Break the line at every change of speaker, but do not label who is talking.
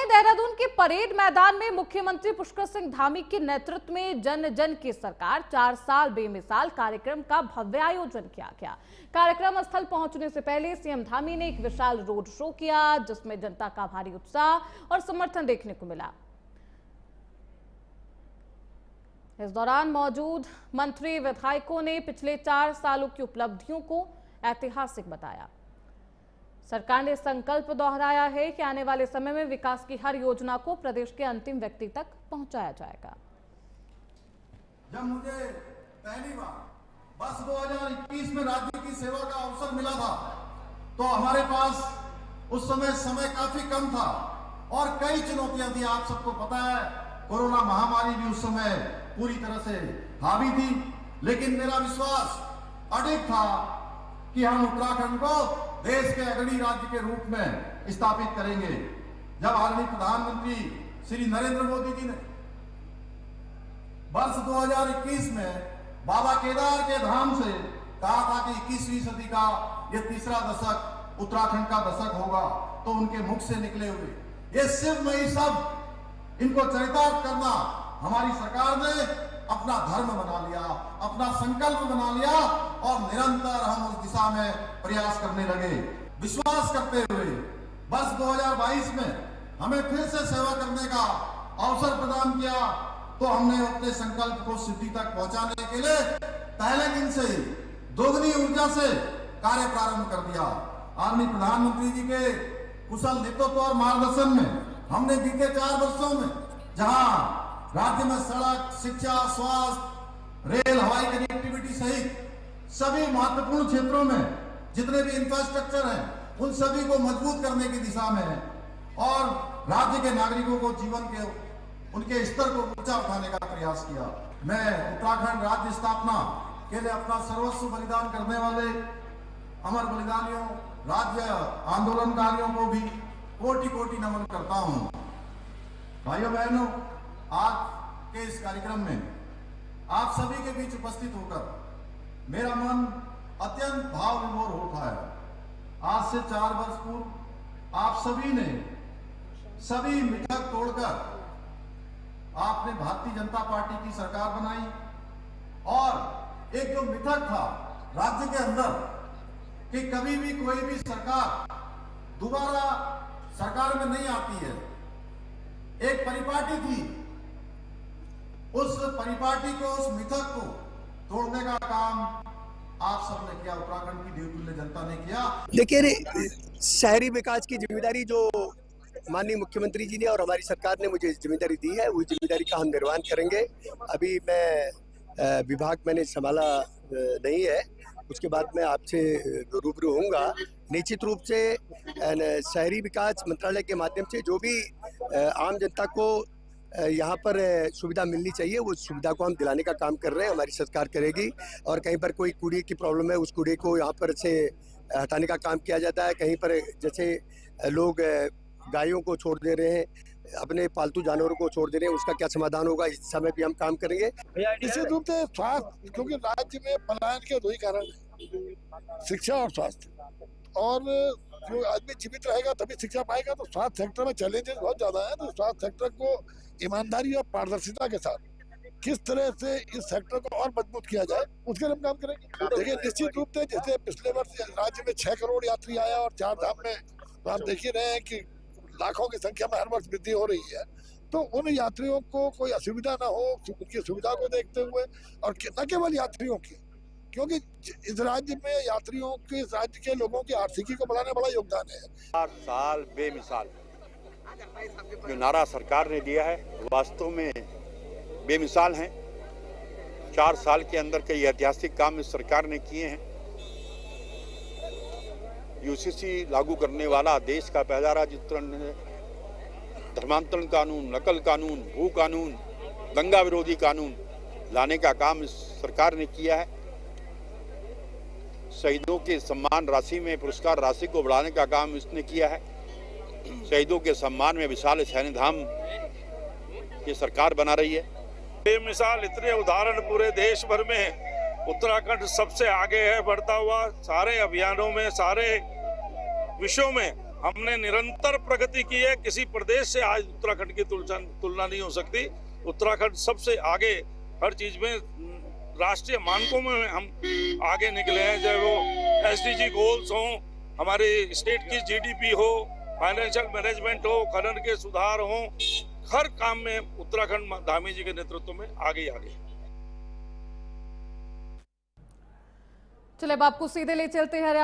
वहीं देहरादून के परेड मैदान में मुख्यमंत्री पुष्कर सिंह धामी के नेतृत्व में जन जन की सरकार 4 साल बेमिसाल कार्यक्रम का भव्य आयोजन किया गया। कार्यक्रम स्थल पहुंचने से पहले सीएम धामी ने एक विशाल रोड शो किया, जिसमें जनता का भारी उत्साह और समर्थन देखने को मिला। इस दौरान मौजूद मंत्री विधायकों ने पिछले 4 सालों की उपलब्धियों को ऐतिहासिक बताया। सरकार ने संकल्प दोहराया है कि आने वाले समय में विकास की हर योजना को प्रदेश के अंतिम व्यक्ति तक पहुंचाया जाएगा।
जब मुझे पहली बार वर्ष 2021 में राज्य की सेवा का अवसर मिला था, तो हमारे पास उस समय काफी कम था और कई चुनौतियां थी। आप सबको पता है, कोरोना महामारी भी उस समय पूरी तरह से हावी थी, लेकिन मेरा विश्वास अडिग था कि हम उत्तराखंड को देश के अग्रणी राज्य के रूप में स्थापित करेंगे। जब आदरणीय प्रधानमंत्री श्री नरेंद्र मोदी जी ने वर्ष 2021 में बाबा केदार के धाम से कहा था कि 21वीं सदी का यह तीसरा दशक उत्तराखंड का दशक होगा, तो उनके मुख से निकले हुए ये शिवमयी शब्द, इनको चरितार्थ करना हमारी सरकार ने अपना धर्म बना लिया, अपना संकल्प बना लिया और निरंतर हम उस दिशा में प्रयास करने लगे। विश्वास करते हुए वर्ष 2022 में हमें फिर से सेवा करने का अवसर प्रदान किया, तो हमने अपने संकल्प को सिद्धि तक पहुंचाने के लिए पहले दिन से ही दोगुनी ऊर्जा से कार्य प्रारंभ कर दिया। आदरणीय प्रधानमंत्री जी के कुशल नेतृत्व और मार्गदर्शन में हमने बीते 4 वर्षों में जहां राज्य में सड़क, शिक्षा, स्वास्थ्य, रेल, हवाई कनेक्टिविटी सहित सभी महत्वपूर्ण क्षेत्रों में जितने भी इंफ्रास्ट्रक्चर हैं, उन सभी को मजबूत करने की दिशा में है और राज्य के नागरिकों को जीवन के उनके स्तर को ऊंचा उठाने का प्रयास किया। मैं उत्तराखंड राज्य स्थापना के लिए अपना सर्वस्व बलिदान करने वाले अमर बलिदानियों, राज्य आंदोलनकारियों को भी कोटि कोटि नमन करता हूं। भाइयों बहनों, आज के इस कार्यक्रम में आप सभी के बीच उपस्थित होकर मेरा मन अत्यंत भाव विभोर होता है। आज से 4 वर्ष पूर्व आप सभी ने सभी मिथक तोड़कर आपने भारतीय जनता पार्टी की सरकार बनाई और एक जो मिथक था राज्य के अंदर कि कभी भी कोई भी सरकार दोबारा सरकार में नहीं आती है, एक परिपाटी थी। उस परिपाटी को, उस मिथक को तोड़ने का काम आप सबने किया, उत्तराखंड की देवतुल्य जनता ने किया।
देखिए, शहरी विकास की जिम्मेदारी जो माननीय मुख्यमंत्री जी ने और हमारी सरकार ने मुझे जिम्मेदारी दी है, उस जिम्मेदारी का हम निर्वहन करेंगे। अभी मैं विभाग मैंने संभाला नहीं है, उसके बाद मैं आपसे रूबरू होऊंगा। निश्चित रूप से शहरी विकास मंत्रालय के माध्यम से जो भी आम जनता को यहाँ पर सुविधा मिलनी चाहिए, वो सुविधा को हम दिलाने का काम कर रहे हैं, हमारी सरकार करेगी। और कहीं पर कोई कूड़े की प्रॉब्लम है, उस कूड़े को यहाँ पर से हटाने का काम किया जाता है। कहीं पर जैसे लोग गायों को छोड़ दे रहे हैं, अपने पालतू जानवरों को छोड़ दे रहे हैं, उसका क्या समाधान होगा, इस समय भी हम काम करेंगे।
निश्चित रूप से स्वास्थ्य, क्योंकि राज्य में पलायन के 2 ही कारण है, शिक्षा और स्वास्थ्य। और जो आदमी जीवित रहेगा तभी शिक्षा पाएगा, तो स्वास्थ्य सेक्टर में चैलेंजेस बहुत ज्यादा है। तो स्वास्थ्य सेक्टर को ईमानदारी और पारदर्शिता के साथ किस तरह से इस सेक्टर को और मजबूत किया जाए, उसके लिए हम काम करेंगे। देखिए, निश्चित रूप से जैसे पिछले वर्ष राज्य में 6 करोड़ यात्री आया और 4 धाम में तो आप देख ही रहे हैं कि लाखों की संख्या में हर वर्ष वृद्धि हो रही है। तो उन यात्रियों को कोई असुविधा ना हो, उनकी सुविधा को देखते हुए, और न केवल यात्रियों की, क्योंकि इस राज्य में यात्रियों के, इस राज्य के लोगों की आर्थिकी को बढ़ाने बड़ा योगदान है।
4 साल बेमिसाल जो नारा सरकार ने दिया है, वास्तव में बेमिसाल हैं। 4 साल के अंदर कई ऐतिहासिक काम इस सरकार ने किए हैं। यूसीसी लागू करने वाला देश का पहला राज्य उत्तराखंड है। धर्मांतरण कानून, नकल कानून, भू कानून, दंगा विरोधी कानून लाने का काम इस सरकार ने किया है। शहीदों के सम्मान राशि में पुरस्कार राशि को बढ़ाने का काम इसने किया है। शहीदों के सम्मान में विशाल सैन्य धाम ये सरकार बना रही है।
बेमिसाल इतने उदाहरण पूरे देश भर में उत्तराखंड सबसे आगे है बढ़ता हुआ। सारे अभियानों में, सारे विषयों में हमने निरंतर प्रगति की है। किसी प्रदेश से आज उत्तराखंड की तुलना नहीं हो सकती। उत्तराखंड सबसे आगे हर चीज में, राष्ट्रीय मानकों में हम आगे निकले हैं। चाहे वो एसडीजी गोल्स हो, हमारे स्टेट की जीडीपी हो, फाइनेंशियल मैनेजमेंट हो, खनन के सुधार हो, हर काम में उत्तराखंड धामी जी के नेतृत्व में आगे आगे।
चलिए अब आपको सीधे ले चलते हैं हरियाणा।